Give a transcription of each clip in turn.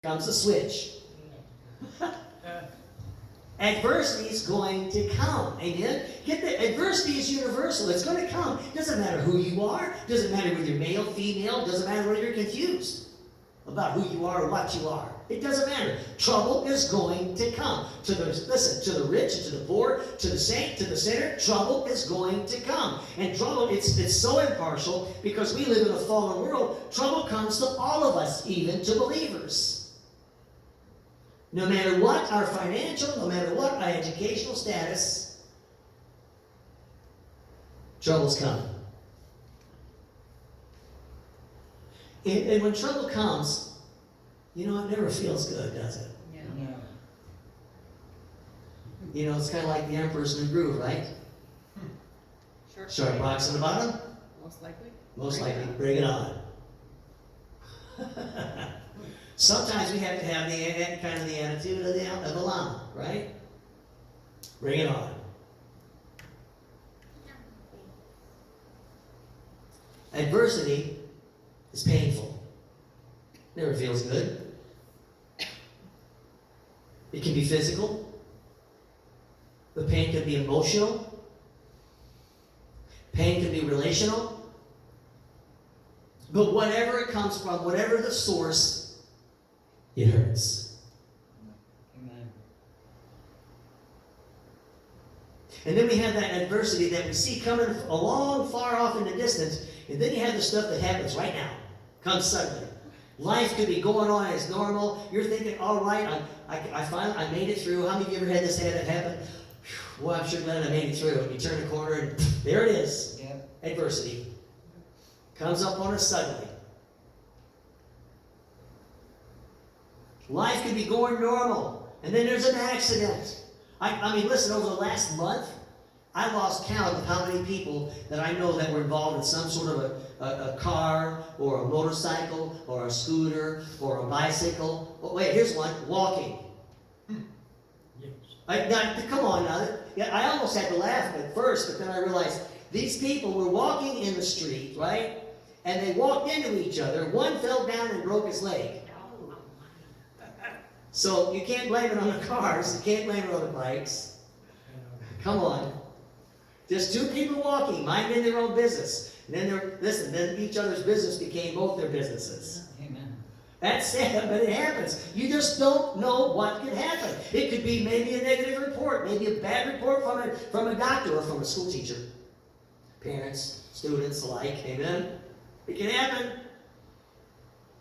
comes the switch. Adversity is going to come. Amen? Get that? Adversity is universal. It's going to come. Doesn't matter who you are. Doesn't matter whether you're male, female. Doesn't matter whether you're confused about who you are or what you are. It doesn't matter. Trouble is going to come. Listen, to the rich and to the poor, to the saint, to the sinner, trouble is going to come. And trouble, it's so impartial because we live in a fallen world. Trouble comes to all of us, even to believers. No matter what our financial, no matter what our educational status, trouble's coming. And when trouble comes, you know, it never feels good, does it? Yeah. No. You know, it's kind of like the Emperor's New Groove, right? Sharp box on the bottom? Most likely. Most likely, bring it on. Sometimes we have to have the kind of the attitude of the llama, right? Bring it on. Adversity is painful. Never feels good. It can be physical. The pain can be emotional. Pain can be relational. But whatever it comes from, whatever the source, it hurts. Amen. And then we have that adversity that we see coming along far off in the distance. And then you have the stuff that happens right now. Comes suddenly. Life could be going on as normal. You're thinking, all right, I made it through. How many of you ever had this that happen? Well, I'm sure glad I made it through. And you turn the corner and there it is. Yep. Adversity. Comes up on us suddenly. Life could be going normal, and then there's an accident. I mean, listen, over the last month, I lost count of how many people that I know that were involved in some sort of a car, or a motorcycle, or a scooter, or a bicycle. Oh, wait, here's one, walking. Come on now. Yeah, I almost had to laugh at first, but then I realized these people were walking in the street, right? And they walked into each other. One fell down and broke his leg. So you can't blame it on the cars. You can't blame it on the bikes. Come on. Just two people walking, minding their own business. And then then each other's business became both their businesses. Amen. That's sad, but it happens. You just don't know what could happen. It could be maybe a negative report, maybe a bad report from a doctor or from a school teacher. Parents, students alike, amen? It can happen.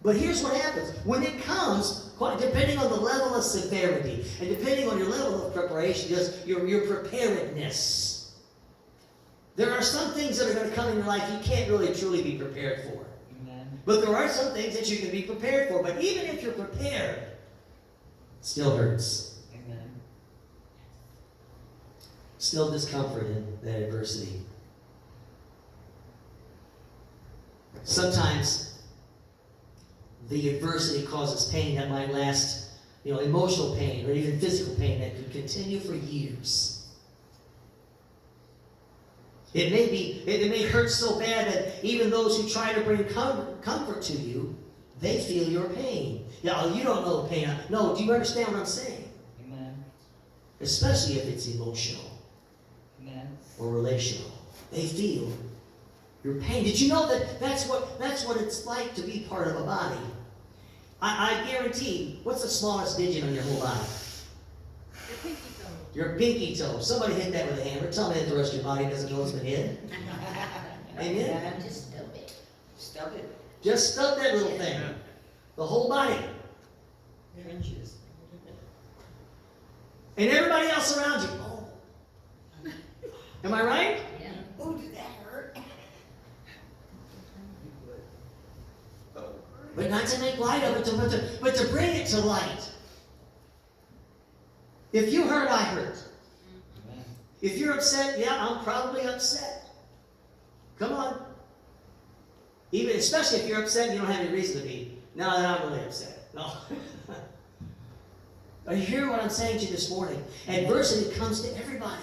But here's what happens. When it comes, depending on the level of severity, and depending on your level of preparation, just your preparedness, there are some things that are going to come in your life you can't really truly be prepared for. Amen. But there are some things that you can be prepared for. But even if you're prepared, it still hurts. Amen. Still discomfort in that adversity. Sometimes the adversity causes pain that might last, emotional pain or even physical pain that could continue for years. It may hurt so bad that even those who try to bring comfort to you, they feel your pain. Yeah, you don't know pain. No, do you understand what I'm saying? Amen. Especially if it's emotional. Amen. Or relational. They feel your pain. Did you know that that's what it's like to be part of a body? I guarantee, what's the smallest digit on your whole body? Your pinky toe. Your pinky toe. Somebody hit that with a hammer. Tell me that the rest of your body doesn't know it's been hit. Amen? Just stub it. Stub it. Just stub that little thing. The whole body. Inches. And everybody else around you. Oh. Am I right? Yeah. Oh, did that hurt? But not to make light of it, but to bring it to light. If you hurt, I hurt. Amen. If you're upset, yeah, I'm probably upset. Come on. Especially if you're upset and you don't have any reason to be. No, I'm really upset. No. Are you hearing what I'm saying to you this morning? Adversity comes to everybody.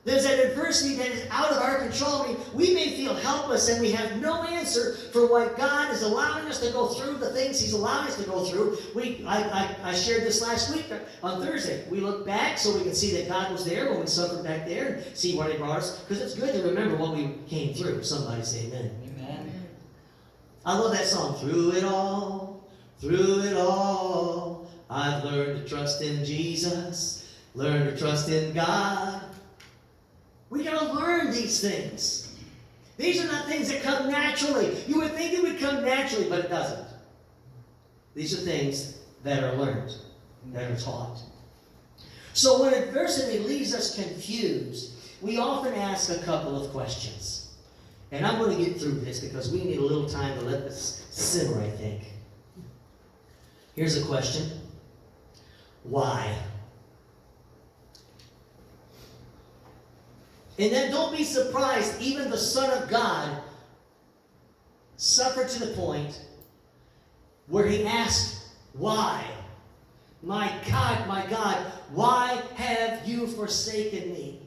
There's that adversity that is out of our control. I mean, we may feel helpless and we have no answer for what God is allowing us to go through, the things He's allowing us to go through. I shared this last week on Thursday. We look back so we can see that God was there when we suffered back there and see where He brought us. Because it's good to remember what we came through. Somebody say amen. Amen. I love that song. Through it all, I've learned to trust in Jesus, learned to trust in God. We gotta learn these things. These are not things that come naturally. You would think it would come naturally, but it doesn't. These are things that are learned, that are taught. So when adversity leaves us confused, we often ask a couple of questions. And I'm going to get through this because we need a little time to let this simmer, I think. Here's a question. Why? And then don't be surprised, even the Son of God suffered to the point where He asked, why? My God, why have you forsaken me?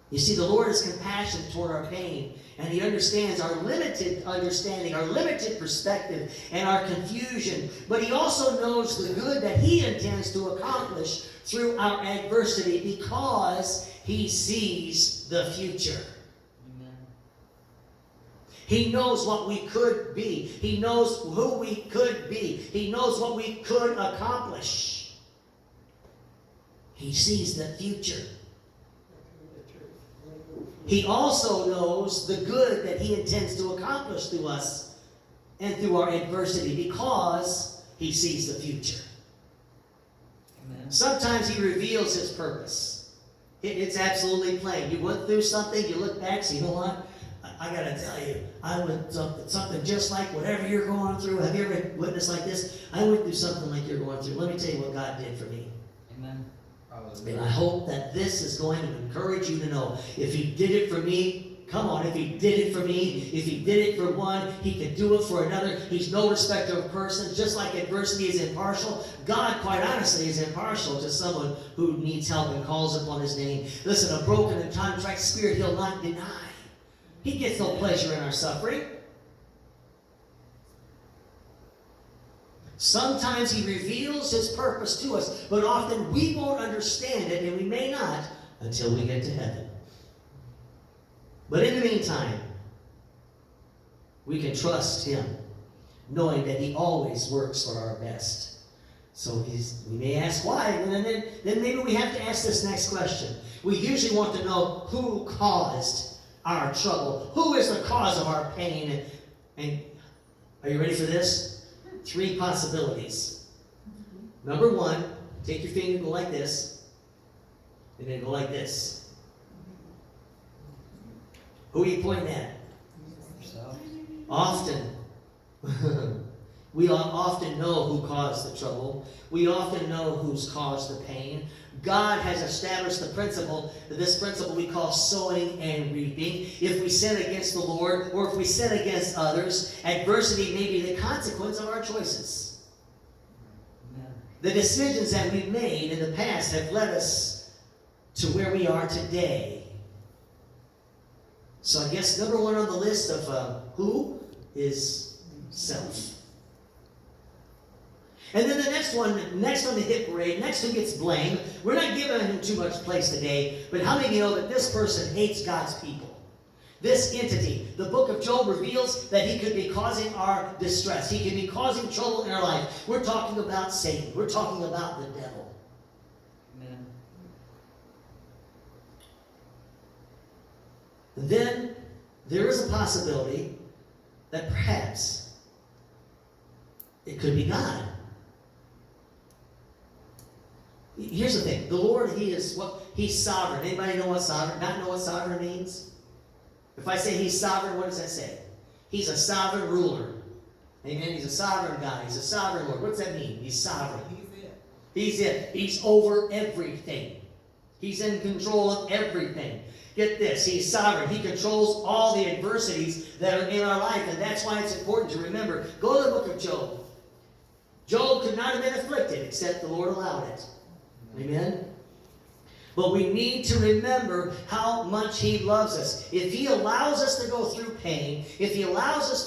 You see, the Lord is compassionate toward our pain, and He understands our limited understanding, our limited perspective, and our confusion. But He also knows the good that He intends to accomplish through our adversity because He sees the future. Amen. He knows what we could be. He knows who we could be. He knows what we could accomplish. He sees the future. He also knows the good that He intends to accomplish through us and through our adversity because He sees the future. Amen. Sometimes He reveals His purpose. It's absolutely plain. You went through something, you look back, say, you know what? I got to tell you, I went through something just like whatever you're going through. Have you ever witnessed like this? I went through something like you're going through. Let me tell you what God did for me. Amen. And I hope that this is going to encourage you to know, if He did it for me, come on, if He did it for me, if He did it for one, He can do it for another. He's no respecter of persons. Just like adversity is impartial, God, quite honestly, is impartial to someone who needs help and calls upon His name. Listen, a broken and contrite spirit He'll not deny. He gets no pleasure in our suffering. Sometimes He reveals His purpose to us, but often we won't understand it, and we may not until we get to heaven. But in the meantime, we can trust Him, knowing that He always works for our best. So we may ask why, and then maybe we have to ask this next question. We usually want to know who caused our trouble. Who is the cause of our pain? And are you ready for this? 3 possibilities. Number 1, take your finger and go like this, and then go like this. Who are you pointing at? Yourself. Often. We often know who caused the trouble. We often know who's caused the pain. God has established the principle, this principle we call sowing and reaping. If we sin against the Lord, or if we sin against others, adversity may be the consequence of our choices. Amen. The decisions that we've made in the past have led us to where we are today. So I guess number 1 on the list of who is self. And then the next on the hit parade, next who gets blamed. We're not giving him too much place today, but how many of you know that this person hates God's people? This entity, the book of Job reveals that he could be causing our distress. He could be causing trouble in our life. We're talking about Satan. We're talking about the devil. Amen. Then there is a possibility that perhaps it could be God. Here's the thing. The Lord, He's sovereign. Anybody know what sovereign? Not know what sovereign means? If I say He's sovereign, what does that say? He's a sovereign ruler. Amen. He's a sovereign God. He's a sovereign Lord. What's that mean? He's sovereign. He's it. He's over everything. He's in control of everything. Get this. He's sovereign. He controls all the adversities that are in our life. And that's why it's important to remember. Go to the book of Job. Job could not have been afflicted except the Lord allowed it. Amen? But we need to remember how much He loves us. If He allows us to go through pain, if He allows us to